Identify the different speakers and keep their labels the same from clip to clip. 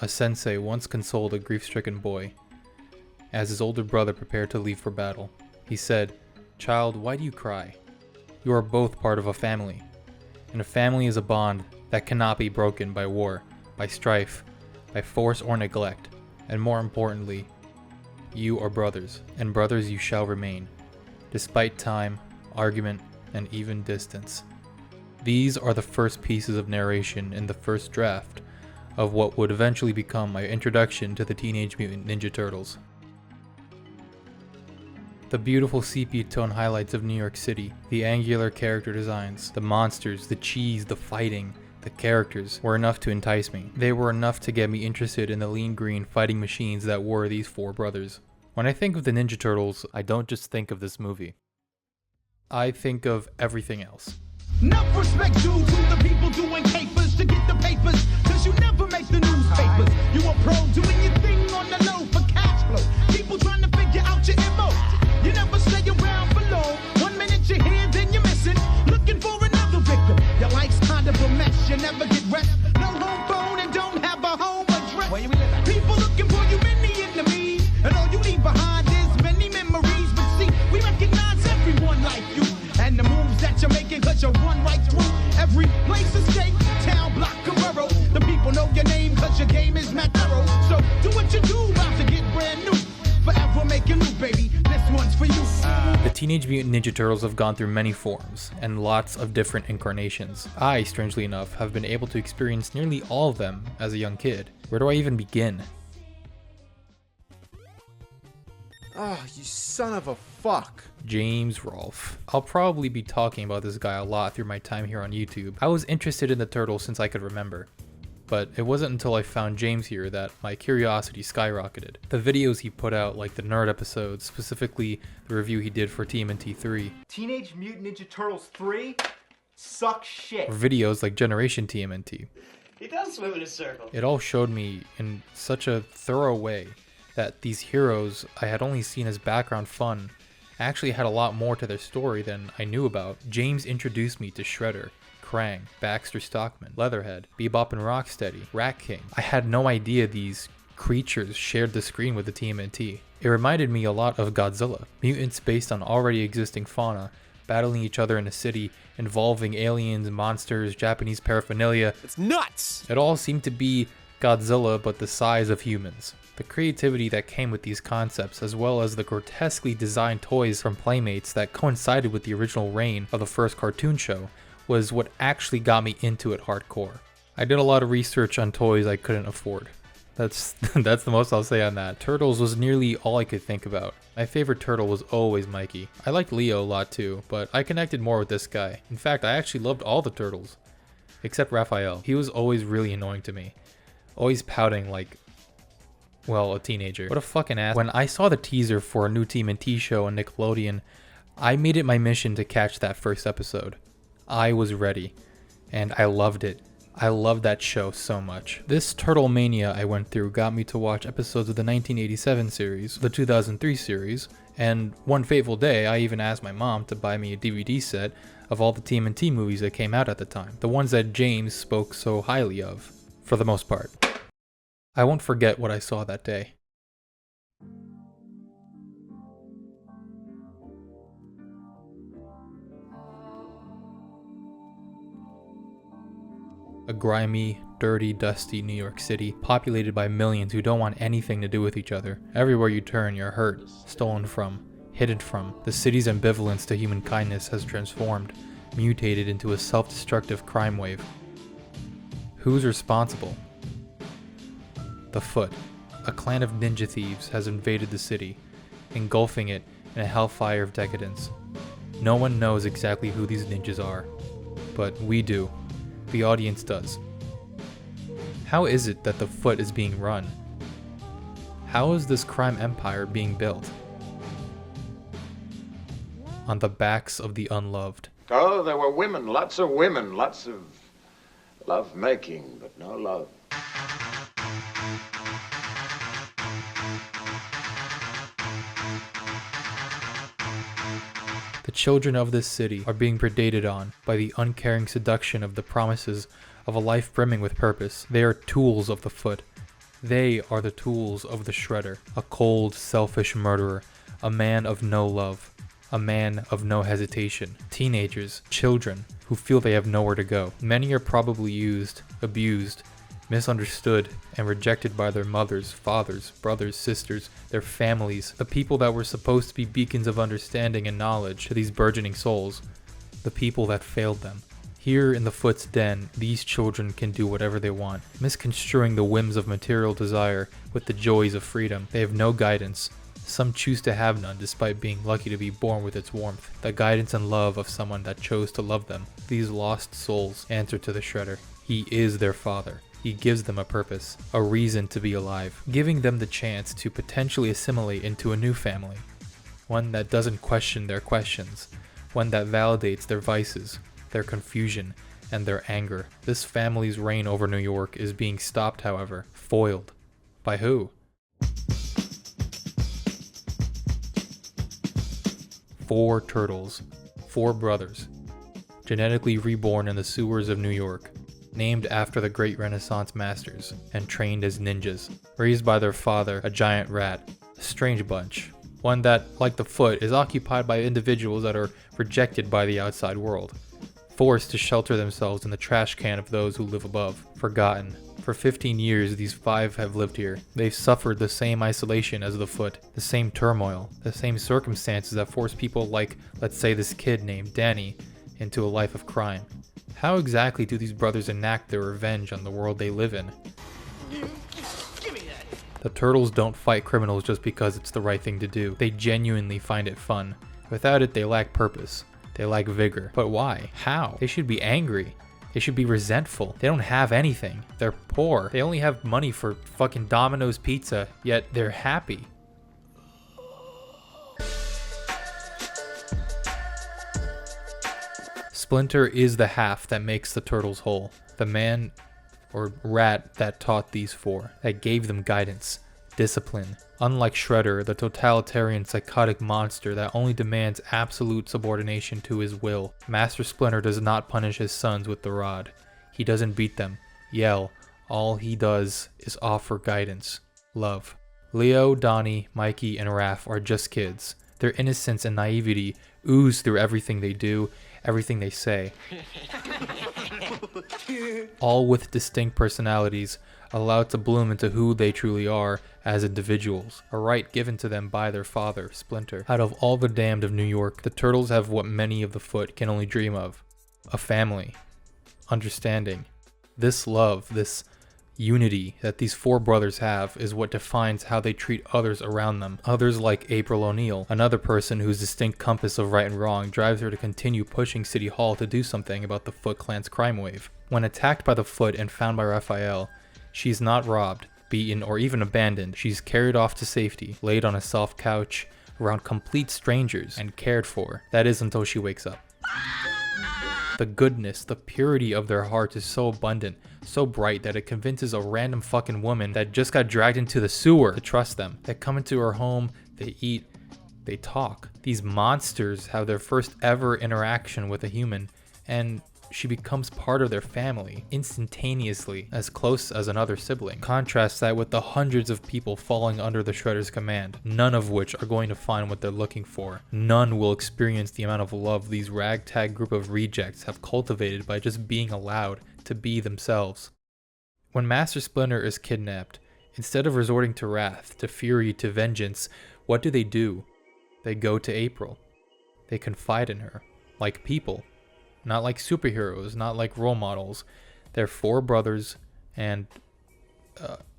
Speaker 1: a sensei once consoled a grief-stricken boy as his older brother prepared to leave for battle. He said, "Child, why do you cry? You are both part of a family, and a family is a bond that cannot be broken by war, by strife, by force or neglect, and more importantly, you are brothers, and brothers you shall remain, despite time, argument, and even distance." These are the first pieces of narration in the first draft of what would eventually become my introduction to the Teenage Mutant Ninja Turtles. The beautiful sepia tone highlights of New York City, the angular character designs, the monsters, the cheese, the fighting, the characters were enough to entice me. They were enough to get me interested in the lean green fighting machines that were these four brothers. When I think of the Ninja Turtles, I don't just think of this movie. I think of everything else.
Speaker 2: Enough respect due to the people doing capers to get the papers, cause you never make the newspapers. You a pro doing your thing on the low for cash flow. People trying to figure out your MO. You never stay around for long. 1 minute you're here, then you're missing. Looking for another victim. Your life's kind of a mess, you never get rest. No home phone and don't have a home address. Where you live at? People looking for you, many enemies. And all you leave behind is many memories. But see, we recognize everyone like you. And the moves that you're making, cause you run right through every place, escape, town, block, Guerrero. The people know your name, cause your game is Matt Thorough. So do what you do, about to get brand new. Forever making new, baby, this one's for you.
Speaker 1: The Teenage Mutant Ninja Turtles have gone through many forms, and lots of different incarnations. I, strangely enough, have been able to experience nearly all of them as a young kid. Where do I even begin?
Speaker 3: Oh, you son of a fuck.
Speaker 1: James Rolfe. I'll probably be talking about this guy a lot through my time here on YouTube. I was interested in the Turtles since I could remember, but it wasn't until I found James here that my curiosity skyrocketed. The videos he put out, like the nerd episodes, specifically the review he did for TMNT 3,
Speaker 4: Teenage Mutant Ninja Turtles 3 suck shit.
Speaker 1: or videos like Generation TMNT.
Speaker 5: He does swim in a circle.
Speaker 1: It all showed me in such a thorough way that these heroes I had only seen as background fun actually had a lot more to their story than I knew about. James introduced me to Shredder, Krang, Baxter Stockman, Leatherhead, Bebop and Rocksteady, Rat King. I had no idea these creatures shared the screen with the TMNT. It reminded me a lot of Godzilla, mutants based on already existing fauna, battling each other in a city, involving aliens, monsters, Japanese paraphernalia.
Speaker 3: It's nuts!
Speaker 1: It all seemed to be Godzilla but the size of humans. The creativity that came with these concepts, as well as the grotesquely designed toys from Playmates that coincided with the original reign of the first cartoon show, was what actually got me into it hardcore. I did a lot of research on toys I couldn't afford. That's the most I'll say on that. Turtles was nearly all I could think about. My favorite turtle was always Mikey. I liked Leo a lot too, but I connected more with this guy. In fact, I actually loved all the turtles, except Raphael. He was always really annoying to me. Always pouting like, well, a teenager. What a fucking ass. When I saw the teaser for a new TMNT show on Nickelodeon, I made it my mission to catch that first episode. I was ready, and I loved it. I loved that show so much. This Turtle Mania I went through got me to watch episodes of the 1987 series, the 2003 series, and one fateful day I even asked my mom to buy me a DVD set of all the TMNT movies that came out at the time, the ones that James spoke so highly of, for the most part. I won't forget what I saw that day. A grimy, dirty, dusty New York City, populated by millions who don't want anything to do with each other. Everywhere you turn, you're hurt, stolen from, hidden from. The city's ambivalence to human kindness has transformed, mutated into a self-destructive crime wave. Who's responsible? The Foot, a clan of ninja thieves, has invaded the city, engulfing it in a hellfire of decadence. No one knows exactly who these ninjas are, but we do. The audience does. How is it that the Foot is being run? How is this crime empire being built? On the backs of the unloved.
Speaker 6: Oh, there were women, lots of love making, but no love.
Speaker 1: The children of this city are being predated on by the uncaring seduction of the promises of a life brimming with purpose. They are tools of the Foot, They are the tools of the Shredder, a cold, selfish murderer, a man of no love, a man of no hesitation. Teenagers, children, who feel they have nowhere to go. Many are probably used, abused, misunderstood, and rejected by their mothers, fathers, brothers, sisters, their families, the people that were supposed to be beacons of understanding and knowledge to these burgeoning souls, the people that failed them. Here in the Foot's den, these children can do whatever they want, misconstruing the whims of material desire with the joys of freedom. They have no guidance. Some choose to have none despite being lucky to be born with its warmth, the guidance and love of someone that chose to love them. These lost souls answer to the Shredder. He is their father. He gives them a purpose, a reason to be alive, giving them the chance to potentially assimilate into a new family. One that doesn't question their questions, one that validates their vices, their confusion, and their anger. This family's reign over New York is being stopped, however, foiled. By who? 4 turtles, 4 brothers, genetically reborn in the sewers of New York, named after the great Renaissance masters, and trained as ninjas, raised by their father, a giant rat. A strange bunch. One that, like the Foot, is occupied by individuals that are rejected by the outside world, forced to shelter themselves in the trash can of those who live above, forgotten. For 15 years, these 5 have lived here. They've suffered the same isolation as the Foot, the same turmoil, the same circumstances that force people like, let's say, this kid named Danny, into a life of crime. How exactly do these brothers enact their revenge on the world they live in? The Turtles don't fight criminals just because it's the right thing to do. They genuinely find it fun. Without it, they lack purpose. They lack vigor. But why? How? They should be angry. They should be resentful. They don't have anything. They're poor. They only have money for fucking Domino's pizza, yet they're happy. Splinter is the half that makes the Turtles whole. The man or rat that taught these 4, that gave them guidance, discipline. Unlike Shredder, the totalitarian psychotic monster that only demands absolute subordination to his will, Master Splinter does not punish his sons with the rod. He doesn't beat them, yell. All he does is offer guidance, love. Leo, Donnie, Mikey, and Raph are just kids. Their innocence and naivety ooze through everything they do, everything they say. All with distinct personalities, allowed to bloom into who they truly are as individuals, a right given to them by their father, Splinter. Out of all the damned of New York, the Turtles have what many of the Foot can only dream of: a family, understanding. This love, this unity that these 4 brothers have is what defines how they treat others around them. Others like April O'Neil, another person whose distinct compass of right and wrong drives her to continue pushing City Hall to do something about the Foot Clan's crime wave. When attacked by the Foot and found by Raphael, she's not robbed, beaten, or even abandoned. She's carried off to safety, laid on a soft couch, around complete strangers, and cared for. That is until she wakes up. The goodness, the purity of their heart is so abundant, so bright that it convinces a random fucking woman that just got dragged into the sewer to trust them. They come into her home, they eat, they talk. These monsters have their first ever interaction with a human, and she becomes part of their family, instantaneously, as close as another sibling. Contrast that with the hundreds of people falling under the Shredder's command, none of which are going to find what they're looking for. None will experience the amount of love these ragtag group of rejects have cultivated by just being allowed to be themselves. When Master Splinter is kidnapped, instead of resorting to wrath, to fury, to vengeance, what do? They go to April. They confide in her, like people. Not like superheroes, not like role models. They're 4 brothers and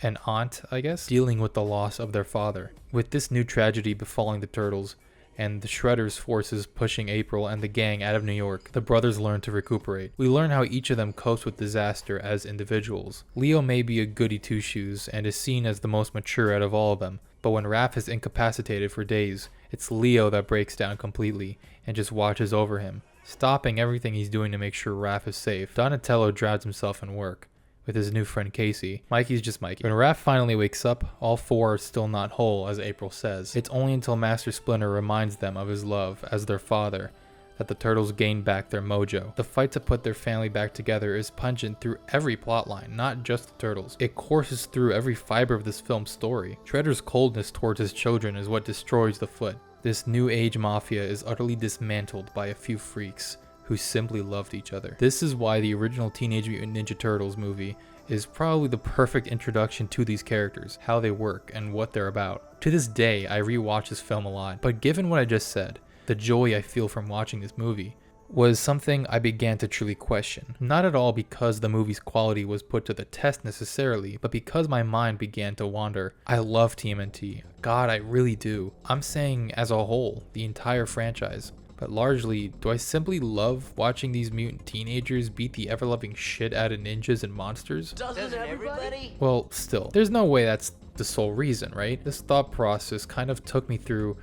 Speaker 1: an aunt, I guess, dealing with the loss of their father. With this new tragedy befalling the Turtles, and the Shredder's forces pushing April and the gang out of New York, the brothers learn to recuperate. We learn how each of them copes with disaster as individuals. Leo may be a goody two-shoes and is seen as the most mature out of all of them, but when Raph is incapacitated for days, it's Leo that breaks down completely and just watches over him, stopping everything he's doing to make sure Raph is safe. Donatello drowns himself in work with his new friend Casey. Mikey's just Mikey. When Raph finally wakes up, all 4 are still not whole, as April says. It's only until Master Splinter reminds them of his love as their father that the turtles gain back their mojo. The fight to put their family back together is pungent through every plotline, not just the turtles. It courses through every fiber of this film's story. Shredder's coldness towards his children is what destroys the Foot. This new age mafia is utterly dismantled by a few freaks who simply loved each other. This is why the original Teenage Mutant Ninja Turtles movie is probably the perfect introduction to these characters, how they work, and what they're about. To this day, I rewatch this film a lot, but given what I just said, the joy I feel from watching this movie was something I began to truly question. Not at all because the movie's quality was put to the test necessarily, but because my mind began to wander. I love TMNT. God, I really do. I'm saying as a whole, the entire franchise. But largely, do I simply love watching these mutant teenagers beat the ever-loving shit out of ninjas and monsters?
Speaker 5: Doesn't everybody?
Speaker 1: Well, still, there's no way that's the sole reason, right? This thought process kind of took me through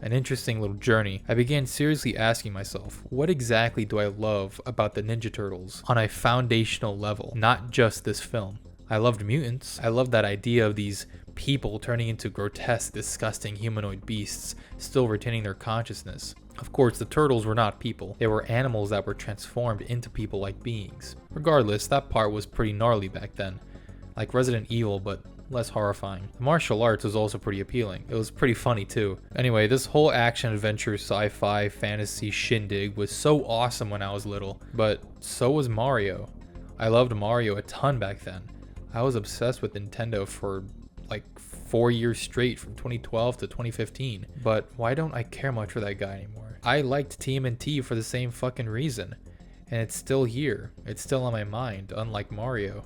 Speaker 1: an interesting little journey. I began seriously asking myself, what exactly do I love about the Ninja Turtles on a foundational level, not just this film? I loved mutants. I loved that idea of these people turning into grotesque, disgusting humanoid beasts, still retaining their consciousness. Of course, the turtles were not people. They were animals that were transformed into people-like beings. Regardless, that part was pretty gnarly back then. Like Resident Evil, but less horrifying. The martial arts was also pretty appealing. It was pretty funny too. Anyway, this whole action-adventure, sci-fi, fantasy shindig was so awesome when I was little, but so was Mario. I loved Mario a ton back then. I was obsessed with Nintendo for like 4 years straight from 2012 to 2015, but why don't I care much for that guy anymore? I liked TMNT for the same fucking reason, and it's still here. It's still on my mind, unlike Mario.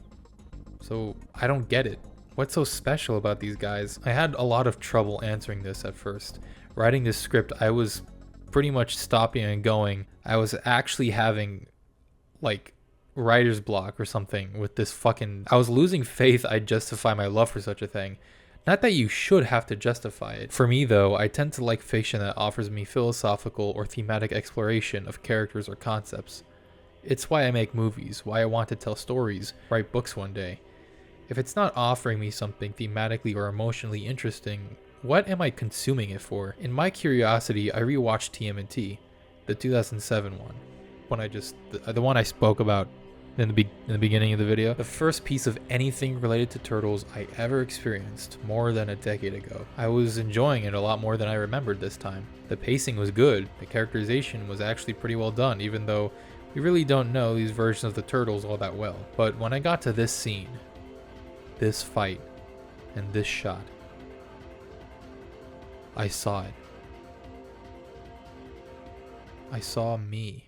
Speaker 1: So I don't get it. What's so special about these guys? I had a lot of trouble answering this at first. Writing this script, I was pretty much stopping and going. I was actually having like writer's block or something with this fucking... I was losing faith I'd justify my love for such a thing. Not that you should have to justify it. For me though, I tend to like fiction that offers me philosophical or thematic exploration of characters or concepts. It's why I make movies, why I want to tell stories, write books one day. If it's not offering me something thematically or emotionally interesting, what am I consuming it for? In my curiosity, I rewatched TMNT, the 2007 one, the one I spoke about in the beginning of the video. The first piece of anything related to turtles I ever experienced more than a decade ago. I was enjoying it a lot more than I remembered this time. The pacing was good, the characterization was actually pretty well done, even though we really don't know these versions of the turtles all that well. But when I got to this scene, this fight, and this shot, I saw it. I saw me.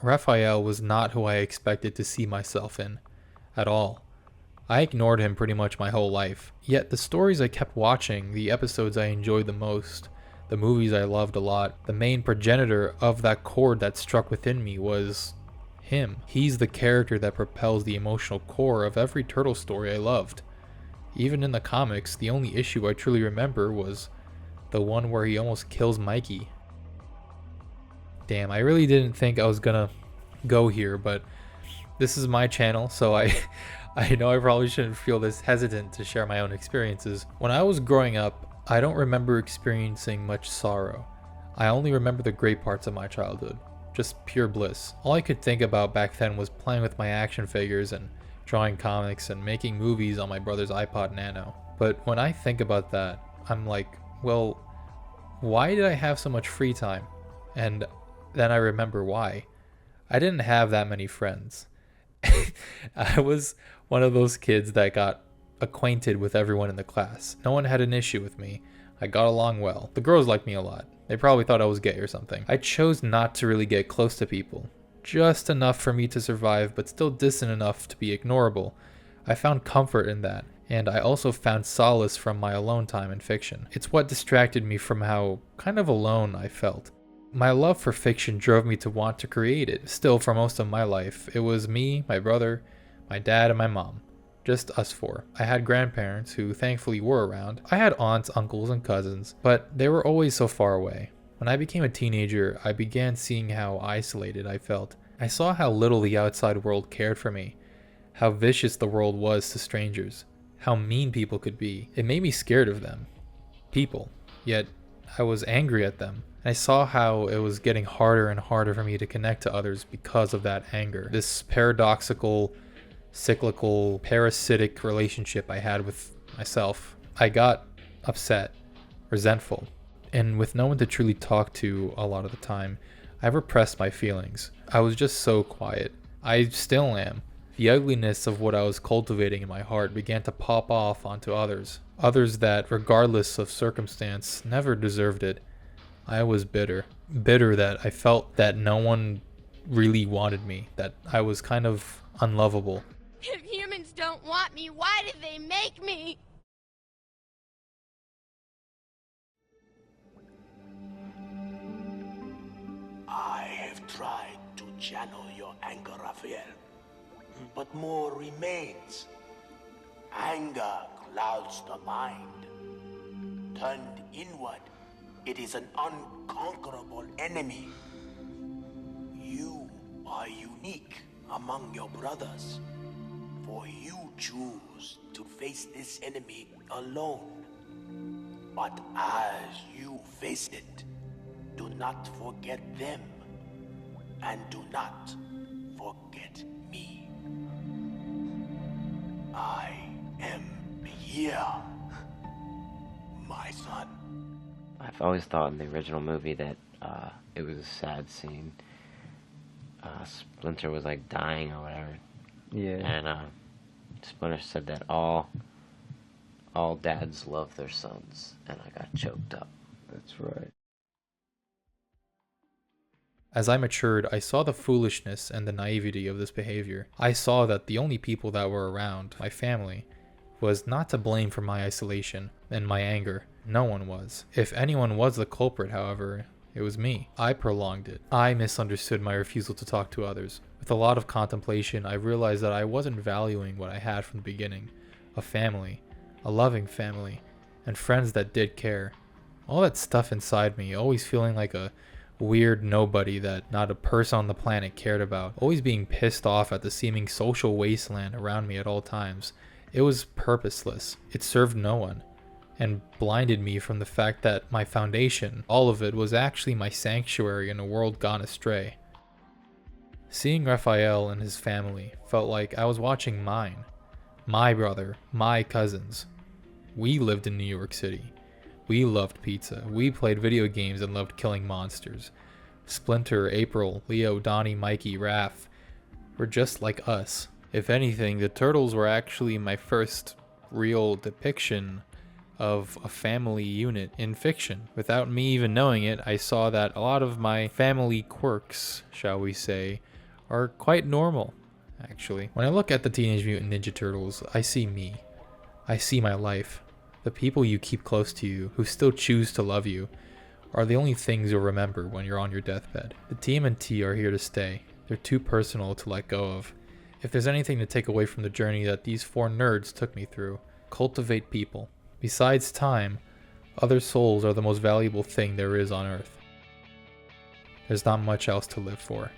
Speaker 1: Raphael was not who I expected to see myself in, at all. I ignored him pretty much my whole life. Yet the stories I kept watching, the episodes I enjoyed the most, the movies I loved a lot, the main progenitor of that chord that struck within me was him. He's the character that propels the emotional core of every turtle story I loved. Even in the comics, the only issue I truly remember was the one where he almost kills Mikey. Damn, I really didn't think I was gonna go here, but this is my channel, so I know I probably shouldn't feel this hesitant to share my own experiences. When I was growing up, I don't remember experiencing much sorrow. I only remember the great parts of my childhood. Just pure bliss. All I could think about back then was playing with my action figures and drawing comics and making movies on my brother's iPod Nano. But when I think about that, I'm like, well, why did I have so much free time? And then I remember why. I didn't have that many friends. I was one of those kids that got acquainted with everyone in the class. No one had an issue with me. I got along well. The girls liked me a lot. They probably thought I was gay or something. I chose not to really get close to people. Just enough for me to survive, but still distant enough to be ignorable. I found comfort in that, and I also found solace from my alone time in fiction. It's what distracted me from how kind of alone I felt. My love for fiction drove me to want to create it. Still, for most of my life, it was me, my brother, my dad, and my mom. Just us four. I had grandparents who thankfully were around. I had aunts, uncles, and cousins, but they were always so far away. When I became a teenager, I began seeing how isolated I felt. I saw how little the outside world cared for me, how vicious the world was to strangers, how mean people could be. It made me scared of them. People. Yet, I was angry at them. I saw how it was getting harder and harder for me to connect to others because of that anger. This paradoxical, cyclical, parasitic relationship I had with myself. I got upset, resentful, and with no one to truly talk to a lot of the time, I repressed my feelings. I was just so quiet. I still am. The ugliness of what I was cultivating in my heart began to pop off onto others. Others that, regardless of circumstance, never deserved it. I was bitter. Bitter that I felt that no one really wanted me, that I was kind of unlovable.
Speaker 7: If humans don't want me, why did they make me?
Speaker 8: I have tried to channel your anger, Raphael, but more remains. Anger clouds the mind. Turned inward, it is an unconquerable enemy. You are unique among your brothers, for you choose to face this enemy alone. But as you face it, do not forget them, and do not forget me. I am here, my son.
Speaker 9: I've always thought in the original movie that it was a sad scene. Splinter was like dying or whatever.
Speaker 10: Yeah.
Speaker 9: And Splinter said that all dads love their sons, and I got choked up.
Speaker 10: That's right.
Speaker 1: As I matured, I saw the foolishness and the naivety of this behavior. I saw that the only people that were around, my family, was not to blame for my isolation and my anger. No one was. If anyone was the culprit, however, it was me. I prolonged it. I misunderstood my refusal to talk to others. With a lot of contemplation, I realized that I wasn't valuing what I had from the beginning. A family, a loving family, and friends that did care. All that stuff inside me, always feeling like a weird nobody that not a person on the planet cared about, always being pissed off at the seeming social wasteland around me at all times. It was purposeless. It served no one, and blinded me from the fact that my foundation, all of it, was actually my sanctuary in a world gone astray. Seeing Raphael and his family felt like I was watching mine, my brother, my cousins. We lived in New York City. We loved pizza. We played video games and loved killing monsters. Splinter, April, Leo, Donnie, Mikey, Raph were just like us. If anything, the Turtles were actually my first real depiction of a family unit in fiction. Without me even knowing it, I saw that a lot of my family quirks, shall we say, are quite normal, actually. When I look at the Teenage Mutant Ninja Turtles, I see me. I see my life. The people you keep close to you, who still choose to love you, are the only things you'll remember when you're on your deathbed. The TMNT are here to stay. They're too personal to let go of. If there's anything to take away from the journey that these four nerds took me through, cultivate people. Besides time, other souls are the most valuable thing there is on Earth. There's not much else to live for.